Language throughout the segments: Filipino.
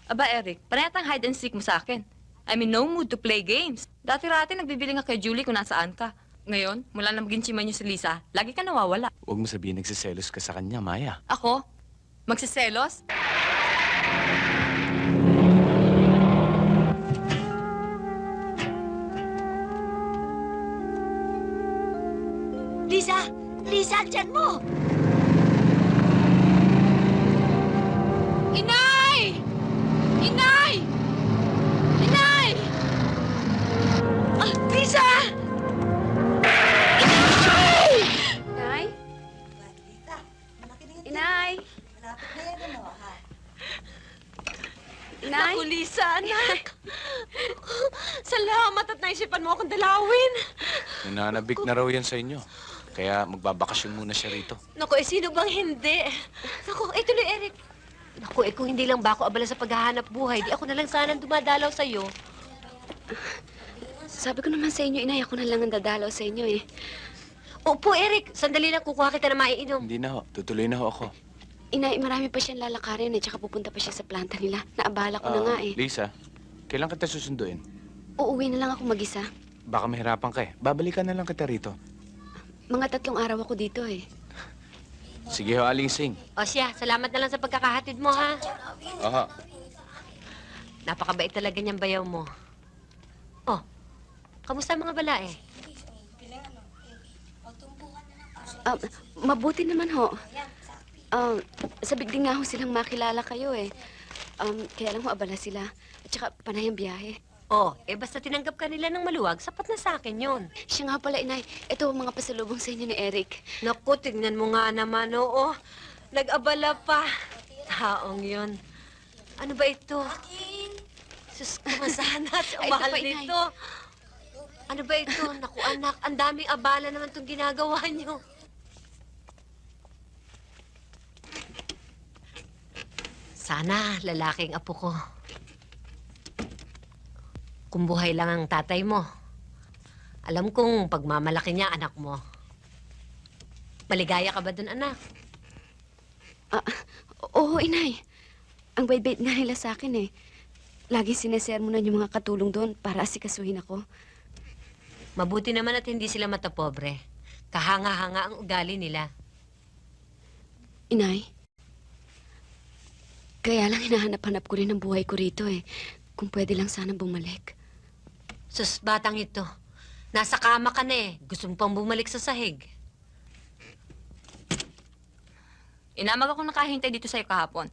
Aba, Eric, parehang hide and seek mo sa akin. I'm in no mood to play games. Dati-rati nagbibili nga kay Julie kung nasaan ka. Ngayon, mula na maging chima niyo si Lisa, lagi ka nawawala. Huwag mo sabihin nagsiselos ka sa kanya, Maya. Ako? Magsiselos? Lisa! Lisa, andyan mo! Inay! Inay! Inay! Ah, Lisa! Inay? Inay? Inay? Naku, Lisa, anak. Salamat at naisipan mo akong dalawin. Nananabik na raw yan sa inyo. Kaya magbabakasyon muna siya rito. Naku, sino bang hindi? Naku, tuloy, Eric. Naku, kung hindi lang ba ako abala sa paghahanap buhay, di ako na lang sanang dumadalaw sa'yo. Sabi ko naman sa inyo, inay, ako na lang ang dadalaw sa inyo eh. Opo, Eric. Sandali lang kukuha kita na maiinom. Hindi na ho. Tutuloy na ho ako. Inay, marami pa siyang lalakarin eh, tsaka pupunta pa siya sa planta nila. Naabala ko na nga eh. Lisa, kailan kita susunduin? Uuwi na lang ako mag-isa. Baka mahirapan ka eh. Babalikan na lang kita rito. Mga 3 araw ako dito eh. Sige ho, Aling Sing. O siya, salamat na lang sa pagkakahatid mo, ha? Aha. Napakabait talaga niyang bayaw mo. Oh, kamusta ang mga balae? Mabuti naman ho. Sa bigding nga ho silang makilala kayo eh. Kaya lang ho abala sila. At saka panay ang biyahe. Oh, basta tinanggap ka nila ng maluwag, sapat na sa akin yun. Siya nga pala, inay. Ito ang mga pasalubong sa inyo ni Eric. Naku, tignan mo nga naman, oo. Nag-abala pa. Taong yun. Ano ba ito? Sus, kumasana at Ay, ito mahal pa, inay. nito. Ano ba ito? Naku, anak, ang daming abala naman itong ginagawa niyo. Sana, lalaking apo ko. Kung buhay lang ang tatay mo. Alam kong pagmamalaki niya, anak mo. Maligaya ka ba dun, anak? Oo, inay. Ang bait-bait nga nila sa akin eh. Lagi sinesermonan yung mga katulong doon para asikasuhin ako. Mabuti naman at hindi sila matapobre. Kahanga-hanga ang ugali nila. Inay, kaya lang hinahanap-hanap ko rin ang buhay ko rito eh. Kung pwede lang sana bumalik. Sus, batang ito. Nasa kama ka na eh. Gusto mo pang bumalik sa sahig. Inamag ako nakahintay dito sa'yo kahapon.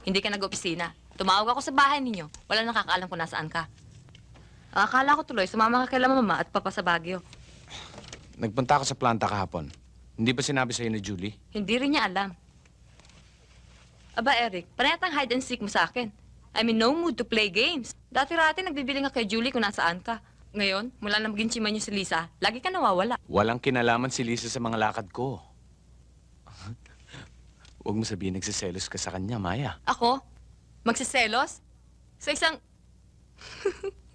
Hindi ka nag-opisina. Tumawag ako sa bahay ninyo. Wala nakakaalam kung nasaan ka. Akala ko tuloy, sumama ka kay mama at papa sa Baguio. Nagpunta ako sa planta kahapon. Hindi ba sinabi sa'yo ni Julie? Hindi rin niya alam. Aba, Eric, parehang hide and seek mo sa akin. I'm in no mood to play games. Dati-rati nagbibili nga kay Julie kung nasaan ka. Ngayon, mula na maging chima niyo si Lisa, lagi ka nawawala. Walang kinalaman si Lisa sa mga lakad ko. Huwag mo sabihin nagsiselos ka sa kanya, Maya. Ako? Magsiselos? Sa isang...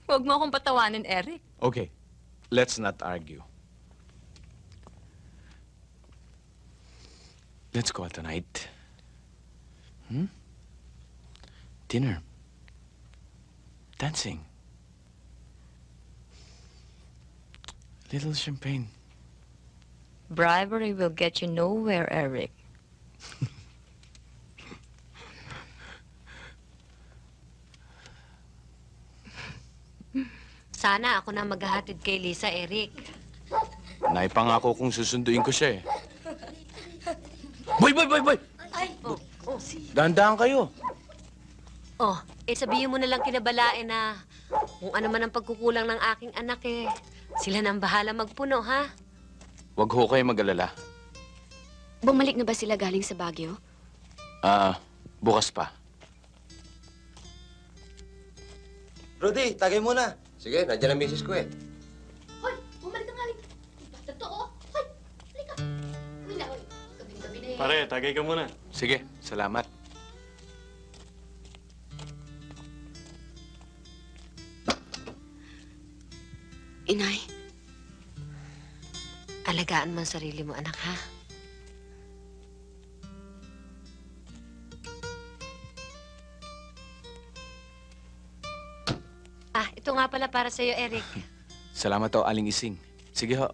Huwag mo akong patawanin, Eric. Okay, let's not argue. Let's go out tonight. Dinner. Dancing. Little champagne. Bribery will get you nowhere, Eric. Sana ako na maghahatid kay Lisa, Eric. Naipangako kung susunduin ko siya eh. Boy! Ay, Dahan-dahan kayo. Oh, sabihin mo na lang kinabalain na kung ano man ang pagkukulang ng aking anak sila nang bahala magpuno, ha? Huwag ho kayo mag-alala. Bumalik na ba sila galing sa Baguio? Bukas pa. Rudy, tagay muna. Sige, nandiyan ang misis ko eh. Hoy, bumalik na nga rin. Totoo. Hoy, halika. Uy na, hoy. Gabi-gabi na eh. Pare, tagay ka muna. Sige, salamat. Inay, Alagaan mo ang sarili mo, anak, ha? Ito nga pala para sa'yo, Eric. Salamat ho, Aling Ising. Sige ho.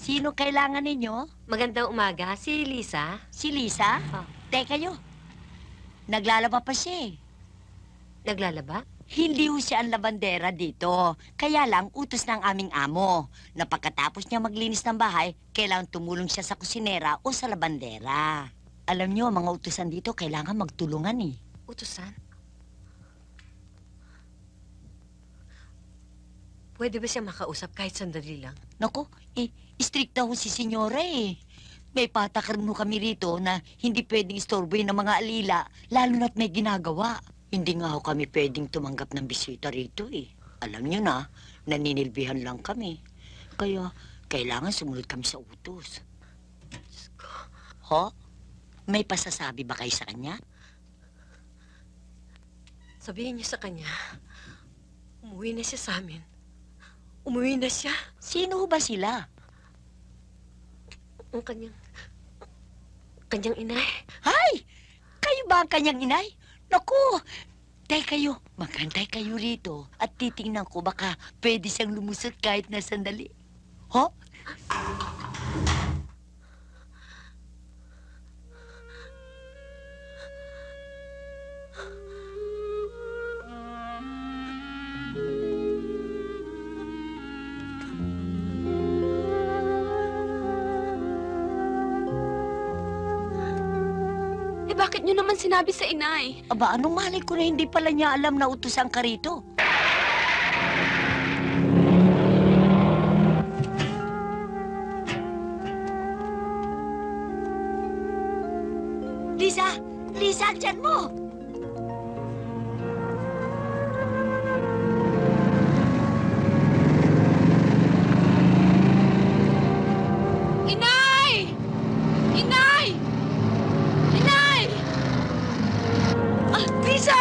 Sino kailangan ninyo? Magandang umaga. Si Lisa. Si Lisa? Oh. Teka kayo. Naglalaba pa siya eh. Naglalaba? Hindi ho siya ang labandera dito. Kaya lang, utos ng aming amo na pagkatapos niya maglinis ng bahay, kailangan tumulong siya sa kusinera o sa labandera. Alam niyo, mga utusan dito, kailangan magtulungan eh. Utusan? Pwede ba siya makausap kahit sandali lang? Naku, stricta ho si senyora eh. May patakaran ho kami rito na hindi pwedeng istorboy ng mga alila, lalo na't may ginagawa. Hindi nga ho kami pwedeng tumanggap ng bisita rito eh. Alam niyo na, naninilbihan lang kami. Kaya, kailangan sumunod kami sa utos. Diyos ko. Ho? May pasasabi ba kayo sa kanya? Sabihin niyo sa kanya, umuwi na siya sa amin. Umuwi na siya. Sino ho ba sila? Ang kanyang inay. Hay! Kayo ba ang kanyang inay? Naku! Tay kayo, magantay kayo rito at titingnan ko baka pwede siyang lumusot kahit na sandali. Ho? Bakit nyo naman sinabi sa inay? Aba, anong malay ko na hindi pala niya alam na utusan ka rito? Lisa! Lisa, dyan mo! Inay! Inay! Inay! Lisa!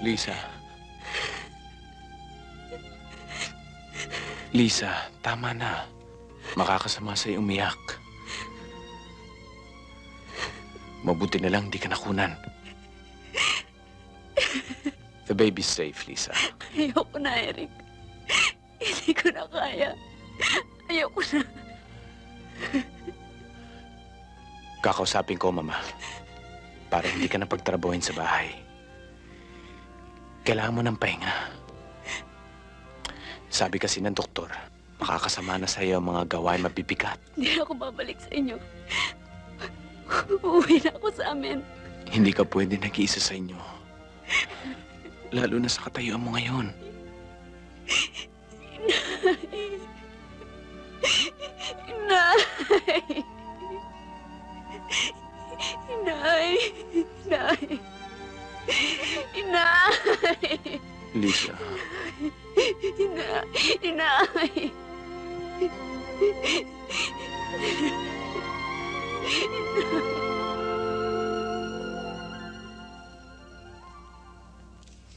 Lisa. Lisa, tama na. Makakasama sa'yo umiyak. Mabuti na lang di ka nakunan. The baby's safe, Lisa. Ayoko na, Eric. Hindi ko na kaya. Ayoko na. Kakausapin ko, Mama. Para hindi ka na pagtrabuhin sa bahay. Kailangan mo ng pahinga. Sabi kasi ng doktor, makakasama na sa iyo ang mga gawain mabibigat. Hindi na ako babalik sa inyo. Uuwi na ako sa amin. Hindi ka pwede nag-iisa sa inyo. Lalo na sa katayuan mo ngayon. Inay! Inay! Inay! Lisa, Inay.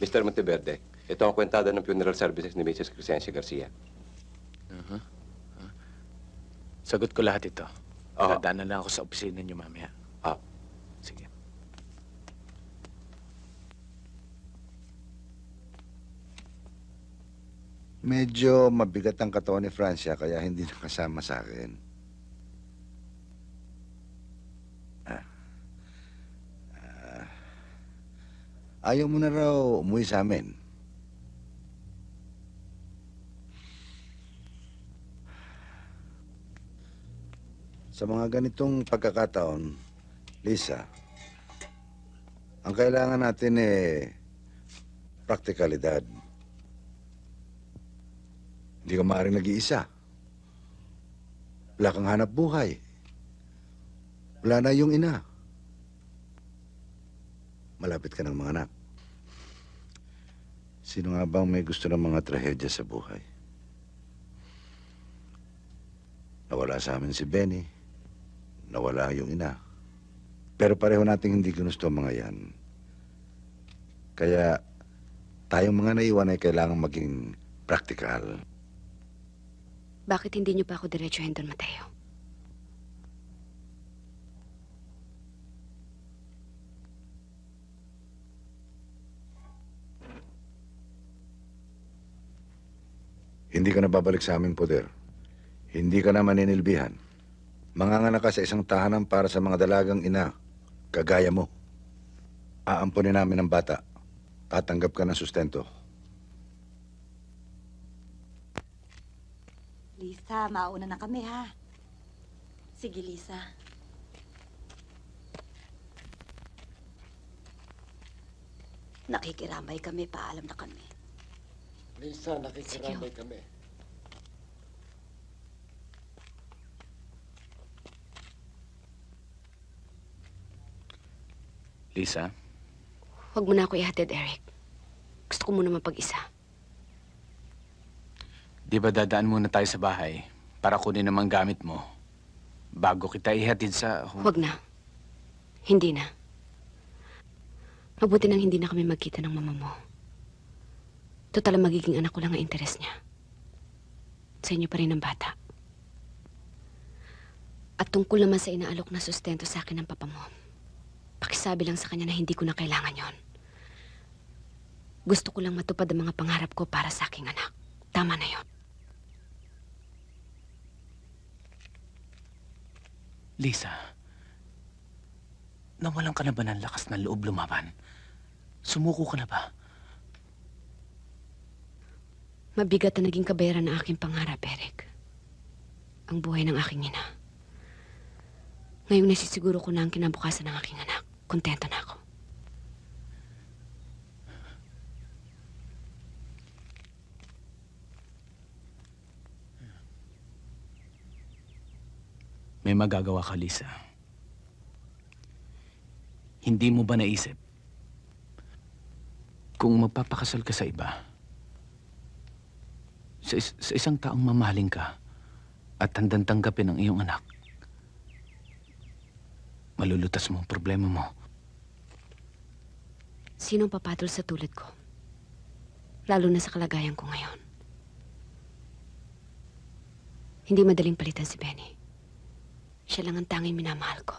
Mr. Monteverde, ito ang kwentada ng funeral services ni Mrs. Crescencia Garcia. sagot ko lahat ito. Oo. Dadaan na lang ako sa opisina niyo mamaya. Ah, Sige. Medyo mabigat ang katawan ni Francia kaya hindi nakasama sa akin. Ayaw mo na raw umuwi sa amin. Sa mga ganitong pagkakataon, Lisa, ang kailangan natin praktikalidad. Hindi ka maaaring nag-iisa. Wala kang hanap buhay. Wala na yung ina. Malapit ka ng mga anak. Sino nga bang may gusto ng mga trahedya sa buhay? Nawala sa amin si Benny. Nawala yung ina. Pero pareho nating hindi ginusto ang mga yan. Kaya tayong mga naiwan ay kailangang maging practical. Bakit hindi niyo pa ako diretsuhin doon, Mateo? Hindi ka na babalik sa aming poder. Hindi ka na maninilbihan. Manganganak ka sa isang tahanan para sa mga dalagang ina, kagaya mo. Aampunin namin ang bata. Tatanggap ka ng sustento. Lisa, mauna na kami, ha? Sige, Lisa. Nakikiramay kami, paalam na kami. Lisa, nakikiramay kami. Lisa, Huwag mo na ako ihatid, Eric. Gusto ko muna mapag-isa. di ba dadaan muna tayo sa bahay para kunin naman gamit mo bago kita ihatid sa... Huwag na. Hindi na. Mabuti nang hindi na kami magkita ng mama mo. Total, magiging anak ko lang ang interes niya. Sa inyo pa rin ang bata. At tungkol naman sa inaalok na sustento sa akin ng papa mo, pakisabi lang sa kanya na hindi ko na kailangan yon. Gusto ko lang matupad ang mga pangarap ko para sa aking anak. Tama na yon. Lisa, nawalan ka na ba ng lakas ng loob lumaban? Sumuko ka na ba? Mabigat na naging kabayaran ng aking pangarap, Eric. Ang buhay ng aking ina. Ngayong nasisiguro ko na ang kinabukasan ng aking anak, kontento na ako. May magagawa ka, Lisa. Hindi mo ba naisip kung magpapakasal ka sa iba, sa isang taong mamahalin ka at handang tanggapin ang iyong anak, malulutas mo ang problema mo. Sinong papatol sa tulad ko? Lalo na sa kalagayan ko ngayon. Hindi madaling palitan si Benny. Siya lang ang tanging minamahal ko.